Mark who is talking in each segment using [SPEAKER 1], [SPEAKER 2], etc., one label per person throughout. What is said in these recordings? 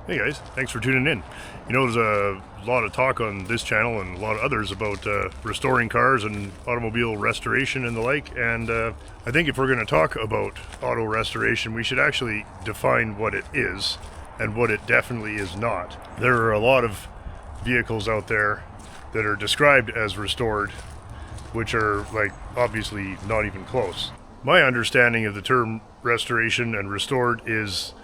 [SPEAKER 1] Hey guys, thanks for tuning in. You know, there's a lot of talk on this channel and a lot of others about restoring cars and automobile restoration and the like, and I think if we're going to talk about auto restoration, we should actually define what it is and what it definitely is not. There are a lot of vehicles out there that are described as restored, which are like obviously not even close. My understanding of the term restoration and restored is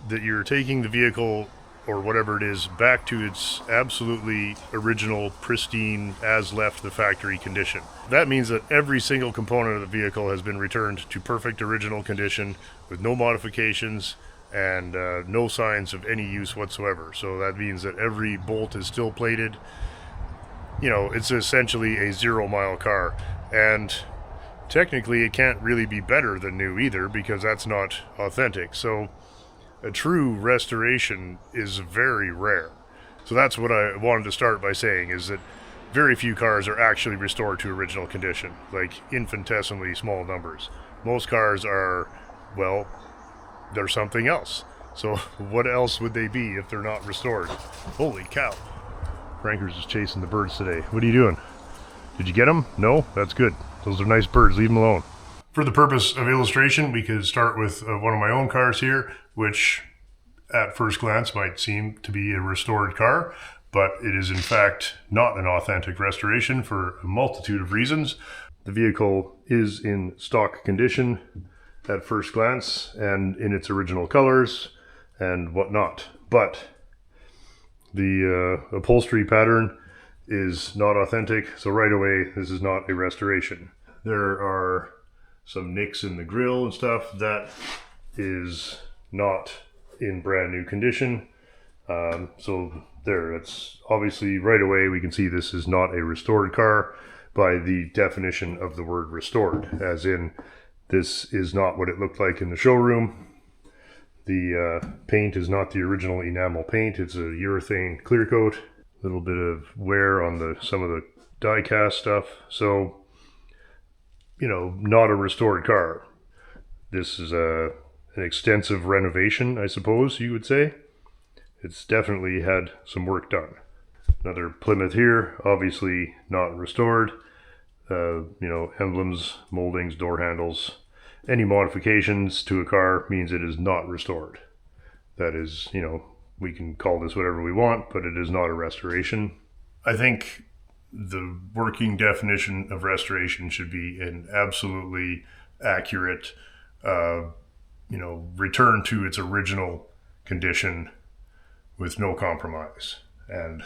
[SPEAKER 1] that you're taking the vehicle or whatever it is back to its absolutely original, pristine, as left the factory condition. That means that every single component of the vehicle has been returned to perfect original condition with no modifications and no signs of any use whatsoever. So that means that every bolt is still plated. You know, it's essentially a 0-mile car, and technically it can't really be better than new either, because that's not authentic. So a true restoration is very rare. So that's what I wanted to start by saying, is that very few cars are actually restored to original condition, like infinitesimally small numbers. Most cars are, well, they're something else. So what else would they be if they're not restored? Holy cow. Frankers is chasing the birds today. What are you doing? Did you get them? No? That's good. Those are nice birds. Leave them alone. For the purpose of illustration, we could start with one of my own cars here, which at first glance might seem to be a restored car, but it is in fact not an authentic restoration for a multitude of reasons. The vehicle is in stock condition at first glance and in its original colors and whatnot, but the upholstery pattern is not authentic, so right away this is not a restoration. There are some nicks in the grill and stuff. That is not in brand new condition. So there, it's obviously right away we can see this is not a restored car by the definition of the word restored, as in this is not what it looked like in the showroom. The paint is not the original enamel paint. It's a urethane clear coat. A little bit of wear on some of the die cast stuff. So, you know, not a restored car. This is an extensive renovation, I suppose you would say. It's definitely had some work done. Another Plymouth here, obviously not restored. You know, emblems, moldings, door handles. Any modifications to a car means it is not restored. That is, you know, we can call this whatever we want, but it is not a restoration. I think the working definition of restoration should be an absolutely accurate, you know, return to its original condition with no compromise. And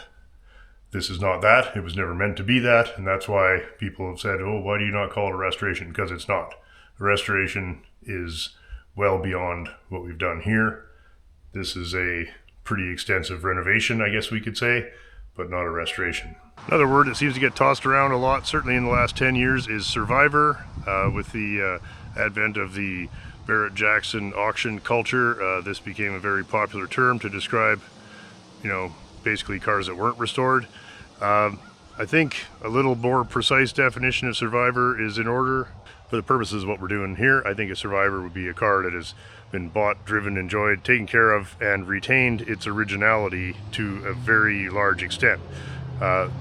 [SPEAKER 1] this is not that. It was never meant to be that. And that's why people have said, oh, why do you not call it a restoration? Because it's not. A restoration is well beyond what we've done here. This is a pretty extensive renovation, I guess we could say, but not a restoration. Another word that seems to get tossed around a lot, certainly in the last 10 years, is survivor. With the advent of the Barrett-Jackson auction culture, this became a very popular term to describe, you know, basically cars that weren't restored. I think a little more precise definition of survivor is in order. For the purposes of what we're doing here, I think a survivor would be a car that has been bought, driven, enjoyed, taken care of, and retained its originality to a very large extent.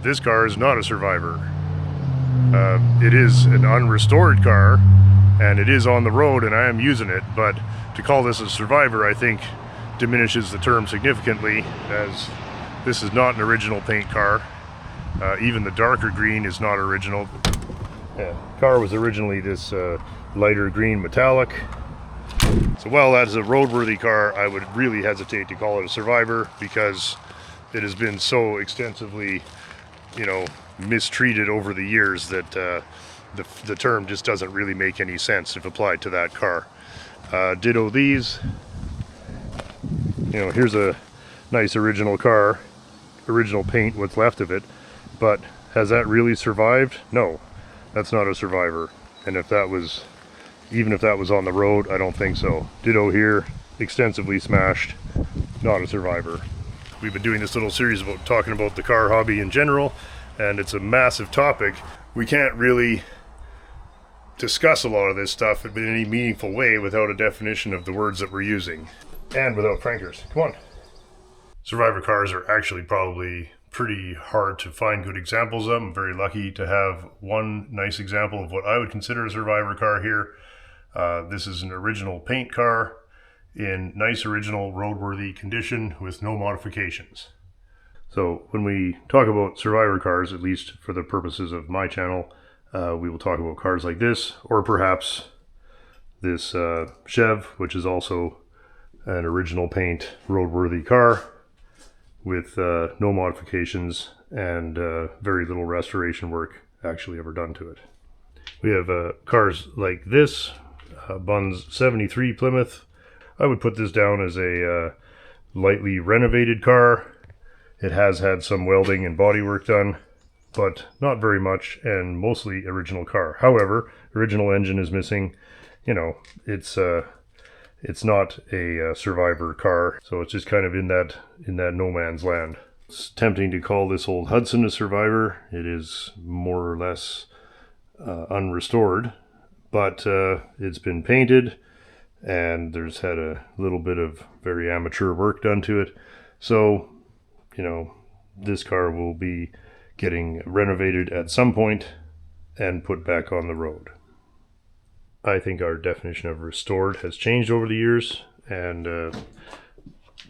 [SPEAKER 1] This car is not a survivor. It is an unrestored car, and it is on the road, and I am using it, but to call this a survivor, I think, diminishes the term significantly, as this is not an original paint car. Even the darker green is not original. The car was originally this lighter green metallic. So while that is a roadworthy car, I would really hesitate to call it a survivor, because it has been so extensively, you know, mistreated over the years that the term just doesn't really make any sense if applied to that car. Ditto these. You know, here's a nice original car, original paint, what's left of it, but has that really survived? No. That's not a survivor. And if that was, even if that was on the road, I don't think so. Ditto here, extensively smashed, not a survivor. We've been doing this little series about talking about the car hobby in general, and it's a massive topic. We can't really discuss a lot of this stuff in any meaningful way without a definition of the words that we're using. And without prankers. Come on. Survivor cars are actually probably pretty hard to find good examples of. I'm very lucky to have one nice example of what I would consider a survivor car here. This is an original paint car in nice original roadworthy condition with no modifications. So when we talk about survivor cars, at least for the purposes of my channel, we will talk about cars like this, or perhaps this Chev, which is also an original paint roadworthy car with no modifications and very little restoration work actually ever done to it. We have cars like this, Bun's 73 Plymouth. I would put this down as a lightly renovated car. It has had some welding and body work done, but not very much, and mostly original car. However, original engine is missing. You know, it's not a survivor car, so it's just kind of in that no man's land. It's tempting to call this old Hudson a survivor. It is more or less unrestored, but it's been painted, and there's had a little bit of very amateur work done to it. So, you know, this car will be getting renovated at some point and put back on the road. I think our definition of restored has changed over the years, and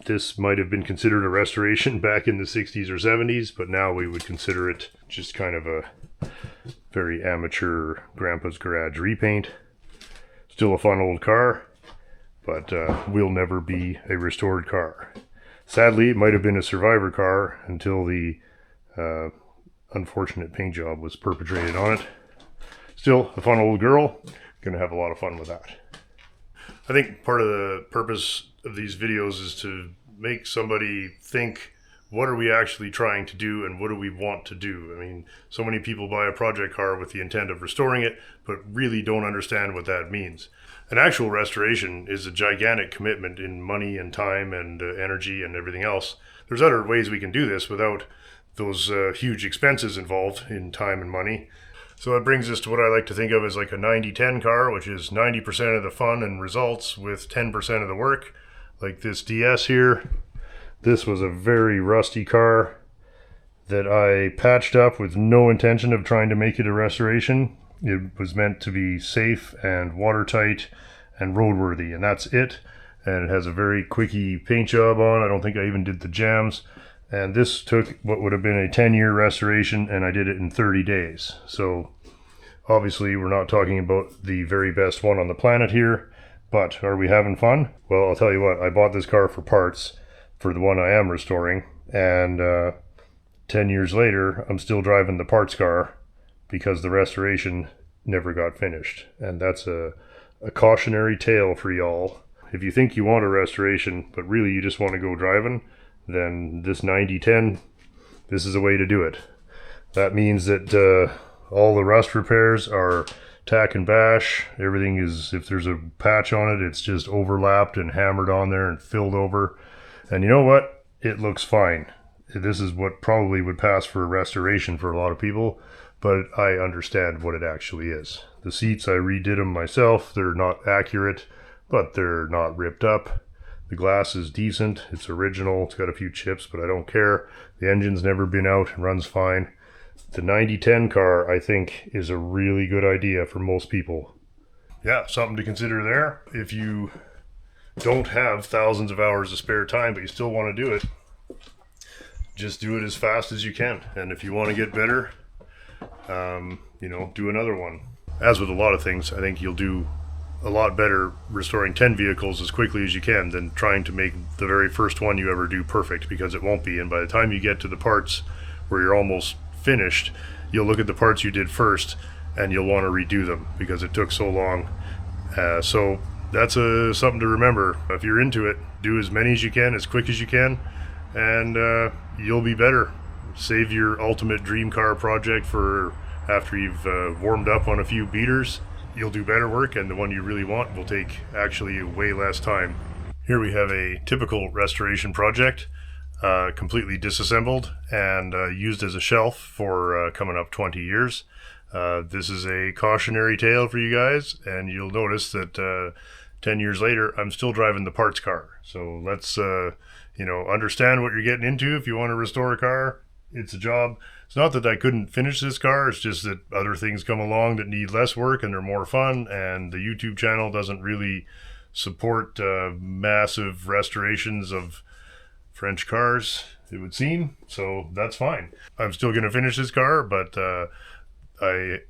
[SPEAKER 1] this might have been considered a restoration back in the 60s or 70s, but now we would consider it just kind of a very amateur grandpa's garage repaint. Still a fun old car, but will never be a restored car. Sadly, it might have been a survivor car until the unfortunate paint job was perpetrated on it. Still a fun old girl. Going to have a lot of fun with that. I think part of the purpose of these videos is to make somebody think, what are we actually trying to do and what do we want to do? I mean, so many people buy a project car with the intent of restoring it, but really don't understand what that means. An actual restoration is a gigantic commitment in money and time and energy and everything else. There's other ways we can do this without those huge expenses involved in time and money. So that brings us to what I like to think of as like a 90-10 car, which is 90% of the fun and results with 10% of the work. Like this DS here. This was a very rusty car that I patched up with no intention of trying to make it a restoration. It was meant to be safe and watertight and roadworthy, and that's it. And it has a very quickie paint job on. I don't think I even did the jams. And this took what would have been a 10-year restoration, and I did it in 30 days. So obviously we're not talking about the very best one on the planet here, but are we having fun? Well, I'll tell you what, I bought this car for parts for the one I am restoring, and 10 years later, I'm still driving the parts car because the restoration never got finished. And that's a cautionary tale for y'all. If you think you want a restoration, but really you just want to go driving, then this 90-10, this is a way to do it. That means that all the rust repairs are tack and bash. Everything is, if there's a patch on it, it's just overlapped and hammered on there and filled over. And you know what? It looks fine. This is what probably would pass for a restoration for a lot of people, but I understand what it actually is. The seats, I redid them myself. They're not accurate, but they're not ripped up. The glass is decent, it's original, it's got a few chips, but I don't care. The engine's never been out, runs fine. The 90-10 car, I think, is a really good idea for most people. Yeah, something to consider there. If you don't have thousands of hours of spare time, but you still want to do it, just do it as fast as you can. And if you want to get better, you know, do another one. As with a lot of things, I think you'll do a lot better restoring 10 vehicles as quickly as you can than trying to make the very first one you ever do perfect, because it won't be. And by the time you get to the parts where you're almost finished, you'll look at the parts you did first and you'll want to redo them because it took so long. So that's something to remember. If you're into it, do as many as you can, as quick as you can, and you'll be better. Save your ultimate dream car project for after you've warmed up on a few beaters. You'll do better work, and the one you really want will take actually way less time. Here we have a typical restoration project, completely disassembled and used as a shelf for coming up 20 years. This is a cautionary tale for you guys, and you'll notice that 10 years later I'm still driving the parts car. So let's understand what you're getting into. If you want to restore a car, it's a job. It's not that I couldn't finish this car, it's just that other things come along that need less work and they're more fun, and the YouTube channel doesn't really support massive restorations of French cars, it would seem. So that's fine. I'm still going to finish this car, but I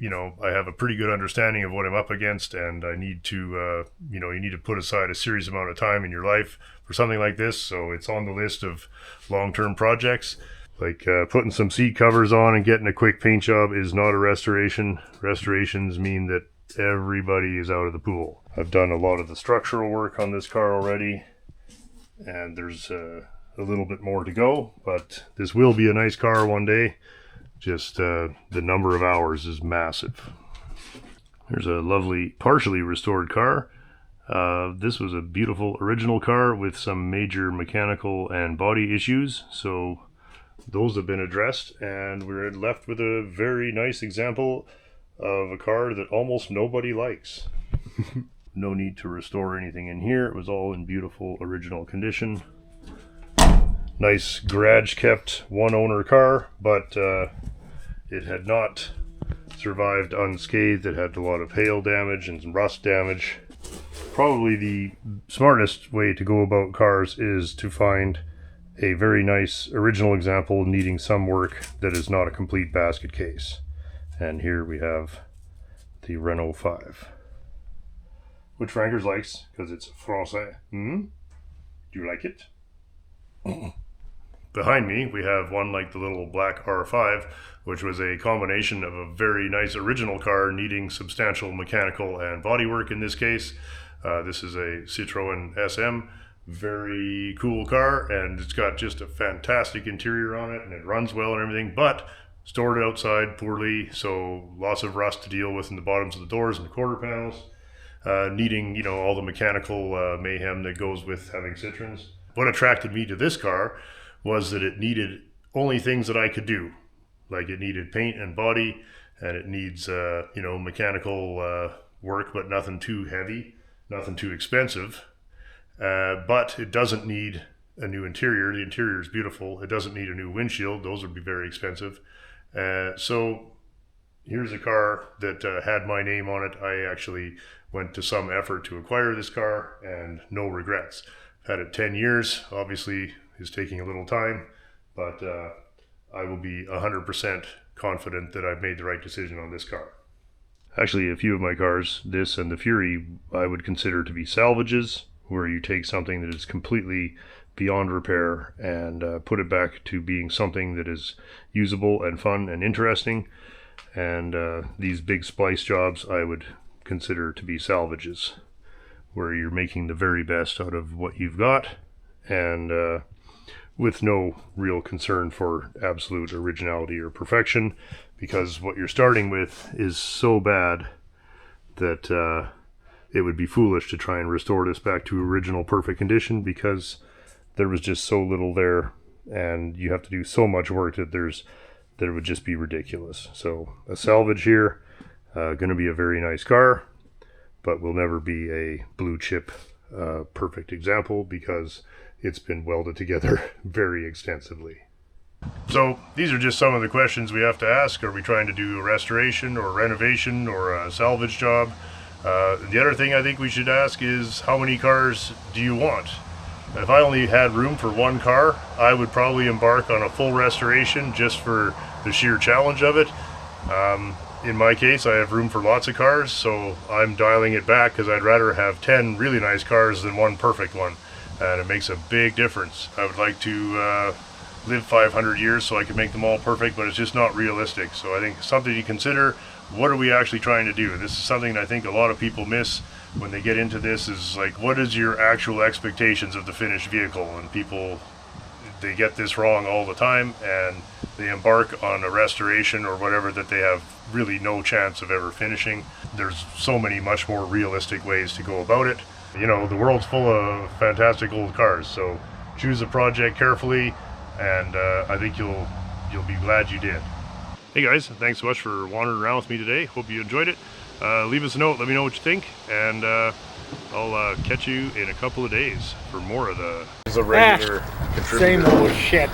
[SPEAKER 1] have a pretty good understanding of what I'm up against, and I need to, you need to put aside a serious amount of time in your life for something like this. So it's on the list of long-term projects. Like putting some seat covers on and getting a quick paint job is not a restoration. Restorations mean that everybody is out of the pool. I've done a lot of the structural work on this car already, and there's a little bit more to go, but this will be a nice car one day. Just the number of hours is massive. Here's a lovely partially restored car. This was a beautiful original car with some major mechanical and body issues, so those have been addressed, and we're left with a very nice example of a car that almost nobody likes. No need to restore anything in here. It was all in beautiful original condition. Nice garage kept one owner car, but it had not survived unscathed. It had a lot of hail damage and some rust damage. Probably the smartest way to go about cars is to find a very nice original example needing some work that is not a complete basket case. And here we have the Renault 5. Which Frankers likes, because it's Français. Do you like it? Behind me, we have one like the little black R5, which was a combination of a very nice original car needing substantial mechanical and bodywork in this case. This is a Citroën SM. Very cool car, and it's got just a fantastic interior on it, and it runs well and everything, but stored outside poorly, so lots of rust to deal with in the bottoms of the doors and the quarter panels. Needing, all the mechanical mayhem that goes with having Citroens. What attracted me to this car was that it needed only things that I could do. Like it needed paint and body, and it needs, mechanical work, but nothing too heavy, nothing too expensive. But it doesn't need a new interior. The interior is beautiful. It doesn't need a new windshield. Those would be very expensive. So here's a car that had my name on it. I actually went to some effort to acquire this car, and no regrets. Had it 10 years, obviously is taking a little time, but I will be 100% confident that I've made the right decision on this car. Actually, a few of my cars, this and the Fury, I would consider to be salvages, where you take something that is completely beyond repair and put it back to being something that is usable and fun and interesting. And these big splice jobs I would consider to be salvages, where you're making the very best out of what you've got, and with no real concern for absolute originality or perfection, because what you're starting with is so bad that it would be foolish to try and restore this back to original perfect condition, because there was just so little there, and you have to do so much work that it would just be ridiculous. So a salvage here, going to be a very nice car, but will never be a blue chip perfect example, because it's been welded together very extensively. So these are just some of the questions we have to ask. Are we trying to do a restoration or a renovation or a salvage job? The other thing I think we should ask is, how many cars do you want? If I only had room for one car, I would probably embark on a full restoration just for the sheer challenge of it. In my case, I have room for lots of cars, so I'm dialing it back, because I'd rather have 10 really nice cars than one perfect one, and it makes a big difference. I would like to live 500 years so I can make them all perfect, but it's just not realistic. So I think something to consider: what are we actually trying to do? This is something I think a lot of people miss when they get into this, is like, what is your actual expectations of the finished vehicle? And people, they get this wrong all the time, and they embark on a restoration or whatever that they have really no chance of ever finishing. There's so many much more realistic ways to go about it. The world's full of fantastic old cars, so choose a project carefully, and I think you'll be glad you did. Hey guys, thanks so much for wandering around with me today. Hope you enjoyed it. Leave us a note, let me know what you think, and I'll catch you in a couple of days for more of the Is a regular contributor.
[SPEAKER 2] Same old shit.